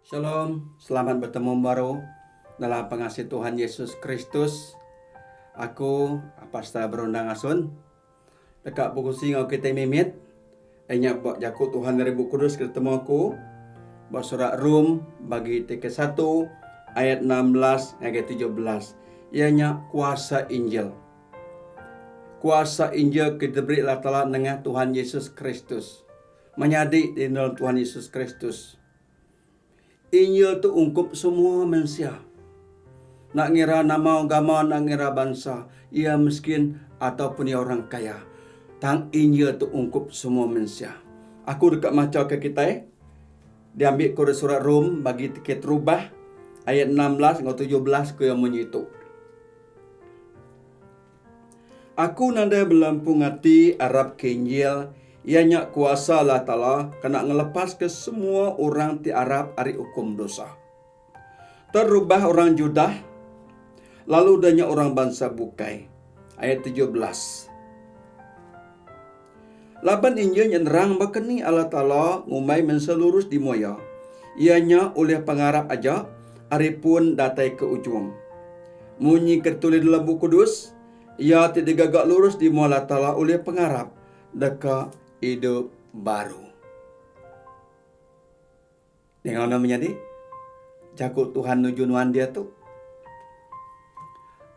Shalom, selamat bertemu baru dalam pengasih Tuhan Yesus Kristus. Aku, Pastor Berundang Asun, dekat buku singa kita mimit. Enyak buat jaku Tuhan dari buku kudus ketemu aku. Buat surat Rum bagi TK 1 ayat 16 ayat 17. Ianya kuasa Injil. Kuasa Injil kita beri Allah Ta'ala dengan Tuhan Yesus Kristus. Menyadi di dalam Tuhan Yesus Kristus. Injil tu ungkup semua manusia. Nak ngira nama agama, nak ngira bangsa, ia miskin ataupun ia orang kaya. Tang Injil tu ungkup semua manusia. Aku dekat macam ke kita diambil kode surat Rom bagi tiket rubah ayat 16 hingga 17 ke yang menyitu. Aku nanda belampung hati Arab ke Injil. Ianya kuasa Allah Ta'ala kena ngelepas ke semua orang di Arab dari hukum dosa. Terubah orang Judah, lalu danya orang bangsa bukai. Ayat 17. Laban Injil yang nerang bakeni Allah Ta'ala ngumai menselurus di moya. Ianya oleh pengarap aja, aripun datai ke ujung. Munyi ketulis dalam buku kudus, ia tidak gagak lurus di moya Allah Ta'ala oleh pengarap. Deka hidup baru. Dengan namanya di jaku Tuhan nujunuan dia tu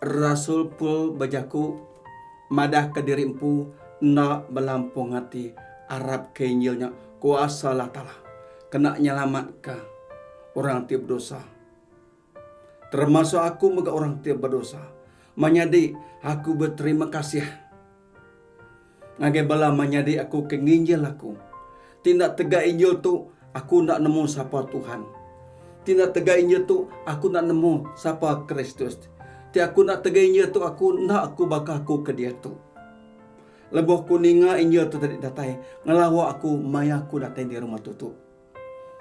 Rasul pul bajaku madah ke dirimpu nak belampung hati Arab ke Injilnya kuasa Allah Ta'ala kena nyelamat ke orang tiap berdosa, termasuk aku mega orang tiap berdosa. Menyadi aku berterima kasih ngagai bala menyadi aku ke Injil aku. Tindak tegak Injil tu aku nak nemu siapa Tuhan. Tindak tegak Injil tu aku nak nemu siapa Kristus. Ti aku nak tegak Injil tu aku nak aku bakal aku ke dia tu. Lebuh kuninga Injil tu tadi datai ngelawa aku maya aku datai di rumah tu.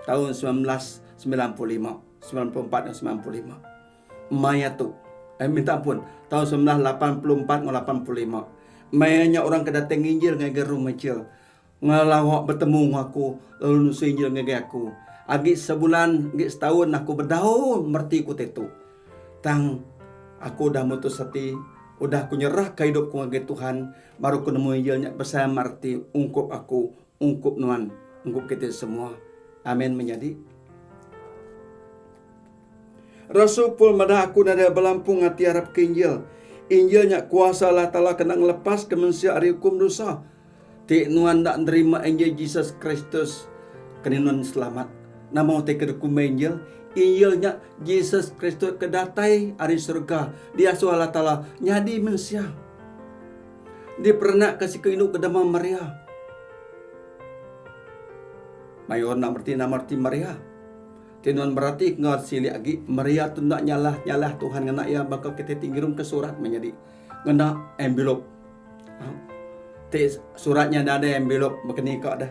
Tahun 1995, 94 dan 95. Maya tu minta ampun tahun 1984 dan 85. Mayanya orang kedatang Injil ngagai rumah Injil. Ngelawak bertemu aku lalu nusu Injil ngagai aku. Agi sebulan, agi setahun aku berdaun merti ku tetu. Tang aku dah mutus hati, udah aku nyerah ke hidupku ngagai Tuhan, baru ku nemu Injilnya bersama merti ungkup aku, ungkup nuan, ungkup kita semua. Amin menjadi. Rasul pul madah aku nada belampung hati harap ke Injil. Injilnya kuasa Allah Ta'ala kena ngelepas ke manusia dari hukum dosa. Tik nuan nak nerima Injil Jesus Kristus kena nuan selamat. Nama te kedekum Injil. Injilnya Jesus Kristus kedatai dari surga. Dia asuh Allah Ta'ala nyadi manusia. Dia pernah kasih kehidup ke dalam Maria. Mayor nak merti Maria. Tinuan berarti ngar sili lagi Maria tu nak nyalah Tuhan ngena ya bakal kita tinggirum ke surat menjadi ngena envelope. Suratnya dah ada envelope bekeni kak dah.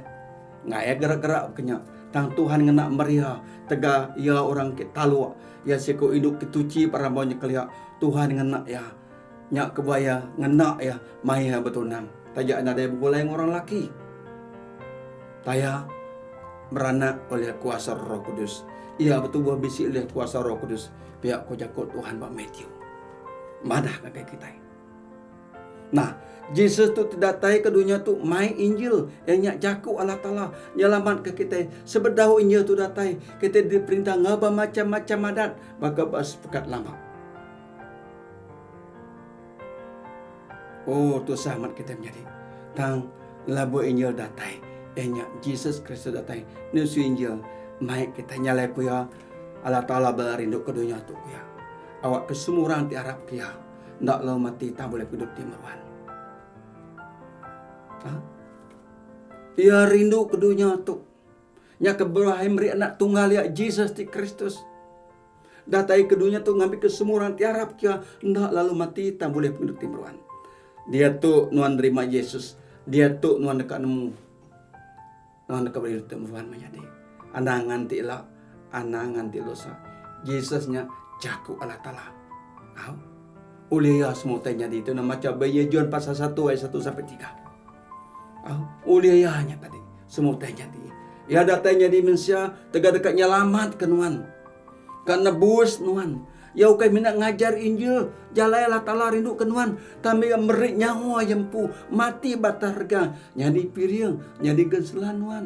Ngaya gerak-gerak kenya. Tang Tuhan ngena Maria tega ya orang ke talu ya siku hidup ketuci para bawanya kelia Tuhan ngena ya. Nyak kebaya ngena ya maya betunam. Tajak ada boleh orang laki. Taya beranak oleh kuasa Roh Kudus. Ia betul buah bisi oleh kuasa Roh Kudus. Pihak ko jakut Tuhan Pak Matthew. Madah kakek kita. Nah, Jesus tu datai ke dunia tu mai Injil yang nyak jaku Allah Ta'ala nyelamat ke kita. Sebedahu Injil tu datai kita diperintah ngaba macam-macam adat baka bas pekat lama. Oh, tu selamat kita menjadi. Tang labu Injil datai. Enya Jesus Kristus datai nusu Injil mai kita nyalai ku ya Allah Ta'ala berinduk ke dunia tu ku ya awak kesemuran di Arab kia ndak lo mati tak boleh hidup di meruan. Ia rindu ke dunia tu nya keberahim ri anak tunggal ya Jesus di Kristus datai ke dunia tu ngambil kesemuran di Arab kia ndak lalu mati tak boleh hidup di meruan. Dia tu nuan terima Yesus, dia tu nuan dekat nemu nuan dekat hidup di meruan menjadi anangan tilah, anangan tilosa. Yesusnya jaku Allah Ta'ala. Oleh ya semua tanya di itu nama macam bayi John pasal 1 ayat 1 sampai 3. Oleh ya hanya tadi semua tanya di Ya datanya di Malaysia, tega dekat nyelamat ke nuan. Kan nebus nuan. Ya ukai minat ngajar Injil, jalailah tala rindu ke nuan. Kami yang merik nyawa yempu, mati batarga, nyadi piring, nyadi genselan nuan.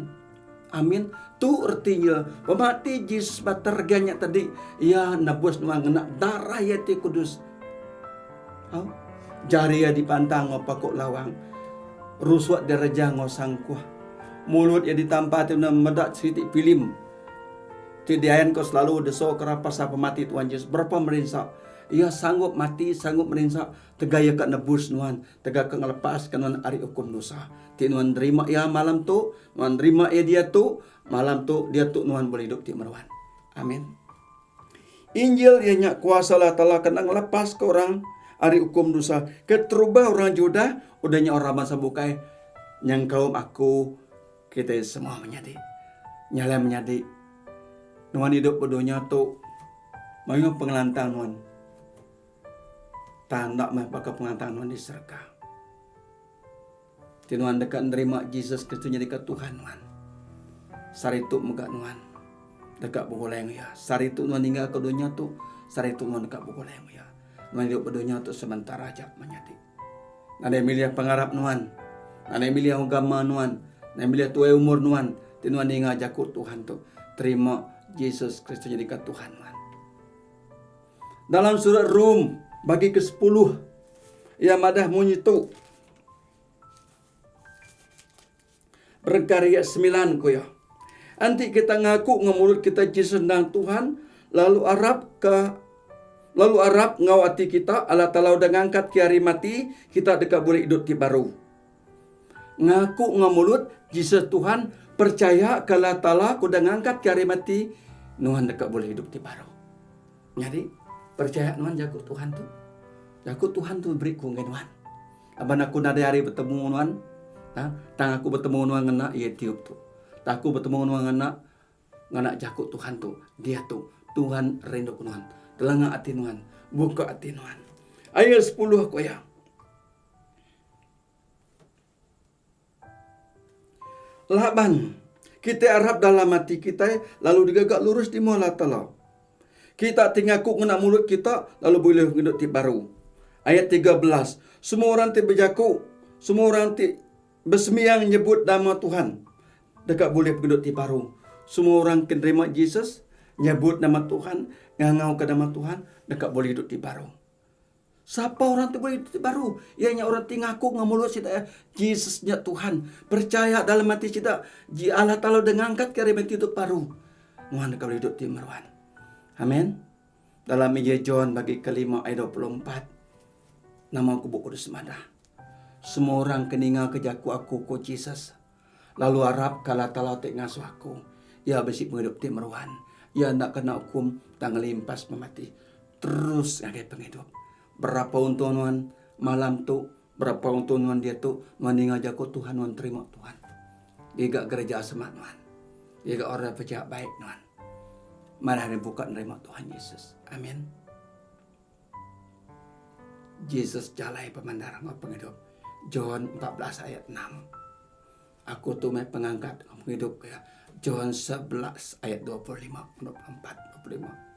Amin. Tu artinya pemati Yesus batarganya tadi. Ya nebus nuan ngena darah yati kudus. Oh, jari ya dipantang ngopakok lawang. Ruswat deraja ngosangkuh. Mulut ya ditampati na medak sitik pilim. Tidiayan kau selalu deso kerapas apa mati Tuhan Yesus. Berapa merinsak. Ia sanggup mati, sanggup merinsak. Tegaya kat nebus nuan. Tegak ke ngelepas ke nuan ari hukum dosa. Ti nuan terima ya malam tu. Nuan terima ya dia tu. Malam tu dia tu nuan boleh hidup ti meruan. Amin. Injil ianya kuasa lah telah kena ngelepas ke orang ari hukum dosa. Keterubah orang Juda. Udahnya orang bangsa bukai. Yang kaum aku. Kita semua menjadi. Nyala menjadi. Nuan hidup berdonya tu. Mayu pengelantang nuan. Tanda mah pakai pengelantang nuan diserka. Ti nuan dekat nerima Yesus Kristus jadi ke Tuhan nuan. Saritu megak nuan. Dekat bukuleng ya. Saritu nuan tinggal ke dunia tu. Saritu nuan dekat bukuleng ya. Nuan hidup berdonya tu sementara aja menjadi. Ada yang milih pengarap nuan. Ada yang milih agama nuan. Ada yang milih tuai umur nuan. Ti nuan tinggal jakut Tuhan tu. Terima Yesus Kristus jadi Tuhan. Dalam surat Rum bagi ke-10 ia madah munyi tu berkarya 9 ko ya. Anti kita ngaku ngemulut kita Yesus nang Tuhan lalu Arab ngawati kita Allah Taala udah ngangkat ki hari mati kita dekat boleh hidup ti baru. Ngaku ngemulut Yesus Tuhan percaya kalau Ta'ala kuda ngangkat ke hari mati, nuan dekat boleh hidup di baru. Jadi, percaya nuan jago Tuhan tu. Jago Tuhan tu beri ku nuan. Aban aku nada hari bertemu nuan, tang aku bertemu nuan ngena ia tiup tu. Tak aku bertemu nuan ngena jago Tuhan tu. Dia tu, Tuhan rindu nuan. Telanga hati nuan, buka hati nuan. Ayat 10 aku ya. Laban, kita harap dalam hati kita lalu digagak lurus di Allah Ta'ala. Kita tinggal kuk ngena mulut kita lalu boleh hidup ti baru. Ayat 13. Semua orang ti berjaku, semua orang ti bersemiang nyebut nama Tuhan. Dekat boleh hidup ti baru. Semua orang menerima Yesus, nyebut nama Tuhan, ngangau ke nama Tuhan, dekat boleh hidup ti baru. Siapa orang tu boleh hidup baru? Ianya orang tingaku ngamulut kita Yesusnya Tuhan. Percaya dalam hati kita. Allah Ta'ala dengan angkat ke hari hidup baru. Nuhan dekat boleh hidup di meruan. Amin. Dalam Injil John bagi kelima ayat 24. Nama aku buku kudus madah. Semua orang keninga kejaku aku ko Jesus. Lalu harap kalau Ta'ala tak ngasuh aku. Ya bersih menghidup di meruan. Ya nak kena hukum tanggal limpas memati. Terus ngagai penghidup. Berapa untungan malam tu, berapa untungan dia tu, mendingan jago Tuhan, nuan terima Tuhan. Dia gak gereja semat nuan. Dia gak orang percaya baik nuan. Malah dia buka nerima Tuhan Yesus. Amin. Yesus jalai pemandarang penghidup. John 14 ayat 6. Aku tu mai pengangkat penghidup ya. John 11 ayat 25, 24, 25.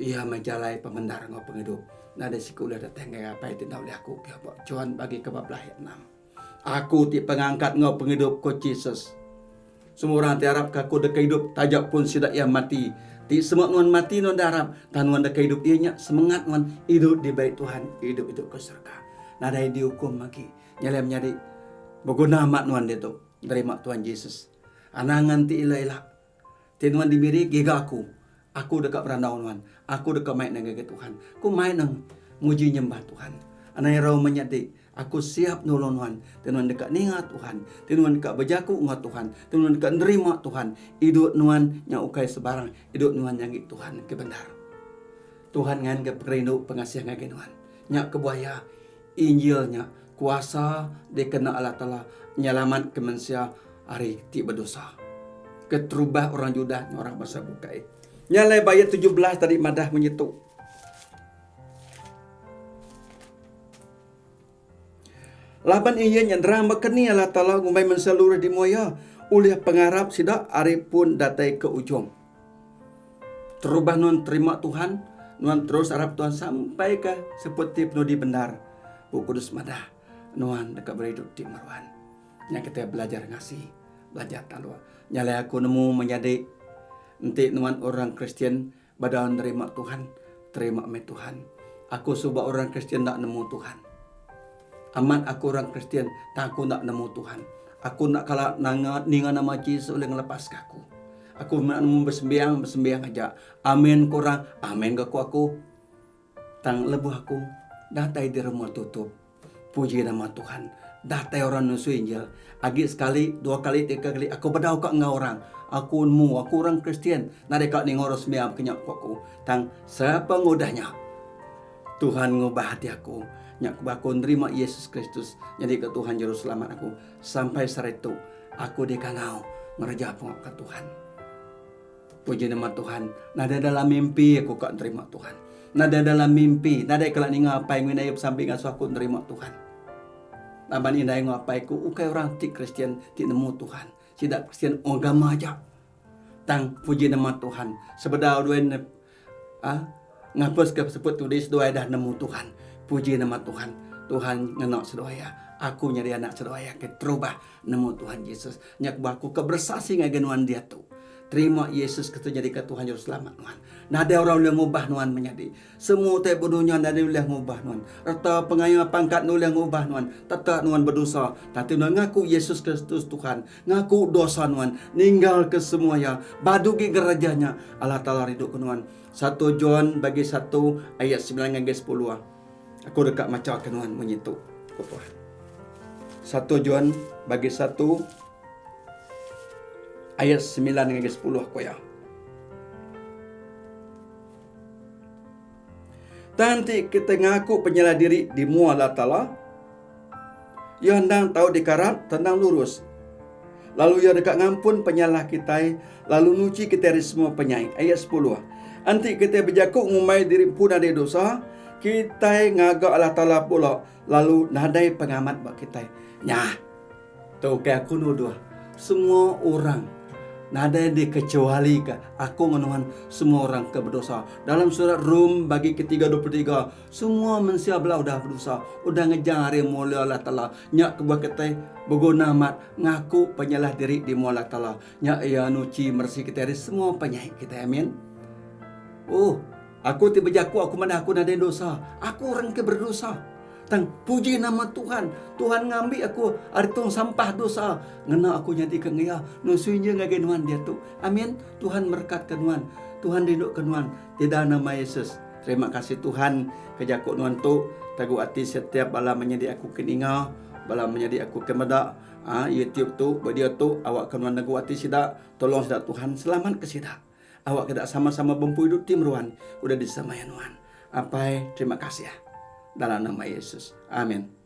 Ia menjalai pemendarang penghidup. Nada sikulah datang ke apa itu nak oleh aku ke apa. John bagi ke 14 ayat 6. Aku ti pengangkat ngau penghidup ko Jesus. Semua orang tiarap aku dekat hidup tajak pun sidak ia mati. Ti semua nuan mati nuan darap. Dan nuan dekat hidup ianya semangat nuan hidup di bait Tuhan, hidup ke surga. Nada dihukum lagi. Nyalai menjadi berguna mak nuan dia tu. Dari mak Tuhan Yesus. Anangan ti ilah-ilah. Ti nuan diberi giga aku. Aku dekat berandau Tuhan. Aku dekat main dengan Tuhan. Aku main nang muji nyembah Tuhan. Anai rau menyati. Aku siap nolong Tuhan. Tuhan dekat ninga Tuhan. Tuhan dekat berjaku dengan Tuhan. Tuhan dekat nerima Tuhan. Hidup Tuhan yang ukai sebarang. Hidup Tuhan yang Tuhan kebenar. Tuhan ngan ke perindu pengasih ngake Tuhan. Nyak kebuaya Injilnya kuasa dikena Allah Ta'ala nyelamat ke manusia hari ti berdosa. Keterubah orang Judah orang bahasa bukai. Nyalai bayat 17 tadi madah menyetuk. Laban iya yang drama keni Allah Ta'ala ngumai menseluruh di moya. Oleh pengarap sida hari pun datai ke ujung. Terubah nuan terima Tuhan, nuan terus harap Tuhan sampai ke seperti penudi benar. Bu Kudus Madah, nuan dekat berhidup di Marwan. Yang kita belajar ngasih, belajar talua. Nyalai aku nemu menjadi nanti nuan orang Kristen badan terima Tuhan, terima me Tuhan. Aku subah orang Kristen tak nemu Tuhan. Aman aku orang Kristen, tak aku nak nemu Tuhan. Aku nak kalah nangat ningan nama Yesus oleh ngelepas aku. Aku nak nemu bersembiang aja. Amin kurang, amin ke aku. Tang lebuh aku, datai di rumah tutup. Puji nama Tuhan. Datai orang nusu Injil. Agi sekali, 2 kali, 3 kali. Aku bedau kat ngau orang. Aku orang Kristen. Nade kat ni ngoros sembiang kenyak aku. Tang siapa ngudahnya. Tuhan ngubah hati aku. Nyak aku nerima Yesus Kristus. Jadi ke Tuhan Juru Selamat aku. Sampai saat itu aku dikangau ngerja pengok ke Tuhan. Puji nama Tuhan. Nada dalam mimpi aku kak nerima Tuhan. Nada dalam mimpi. Nada kelak ni ngapai nginayup samping asu aku nerima Tuhan. Naban inday ngapai ku ukai orang ti Kristen ti nemu Tuhan. Tidak Kristen agama aja. Tang puji nama Tuhan. Sebedau duen ngapus ke sebut tulis doa dah nemu Tuhan. Puji nama Tuhan. Tuhan ngenok sedoaya. Aku nyari anak sedoaya ke terubah nemu Tuhan Yesus. Nyak baku kebersasi ngagenuan dia tu. Terima Yesus kita jadi ke Tuhan Juru Selamat Tuhan. Nada orang yang ngubah Tuhan menjadi. Semua tak berdunia nada yang ngubah Tuhan. Rata pengayuh pangkat nu yang ngubah Tuhan. Tetap Tuhan berdosa. Tapi Tuhan ngaku Yesus Kristus Tuhan. Ngaku dosa Tuhan. Ninggal ke semuanya. Badugi gerajanya. Allah Ta'ala ridho ke Tuhan. 1 John bagi 1 ayat 9 hingga 10. Aku dekat macam ke Tuhan menyitu. 1 John bagi 1 ayat 9 hingga 10 aku ya. Nanti kita ngaku penyalah diri di mua Allah Ta'ala. Ya hendang tahu dikarat tentang lurus. Lalu ya dekat ngampun penyalah kita. Lalu nuci kita dari semua penyai. Ayat 10. Nanti kita berjakuk ngumai diri pun ada dosa. Kita ngagak Allah Ta'ala pula. Lalu nadai pengamat buat kita. Nyah. Tahu kayak aku nuduh. Semua orang nada dikecuali ke aku menuhan semua orang ke berdosa. Dalam surat Rum bagi ketiga 23, semua manusia belah udah berdosa, udah ngejari mulia Allah Ta'ala. Nyak kebuah kita berguna mat ngaku penyalah diri di mulia Allah Ta'ala. Nyak ya nuci mersi kita dari semua penyakit kita. Amin. Aku tiba jaku aku mana aku nada dosa. Aku orang ke berdosa. Tang puji nama Tuhan. Tuhan ngambil aku artung sampah dosa. Ngena aku jadi kengaya. Nusuinya ngagenuan dia tu. Amin. Tuhan berkatkan Tuhan. Tuhan ridhokan Tuhan. Tidak nama Yesus. Terima kasih Tuhan. Kejakuk Tuhan tu. Tagu hati setiap bala menjadi aku keninga. Bala menjadi aku kemedak. YouTube tu. Dia tu. Awak kenuan tagu hati sidak. Tolong sidak Tuhan. Selamat ke sidak. Awak kedak sama-sama bempu hidup timruan. Udah disamayan Tuhan. Terima kasih ya. Dalam nama Yesus. Amin.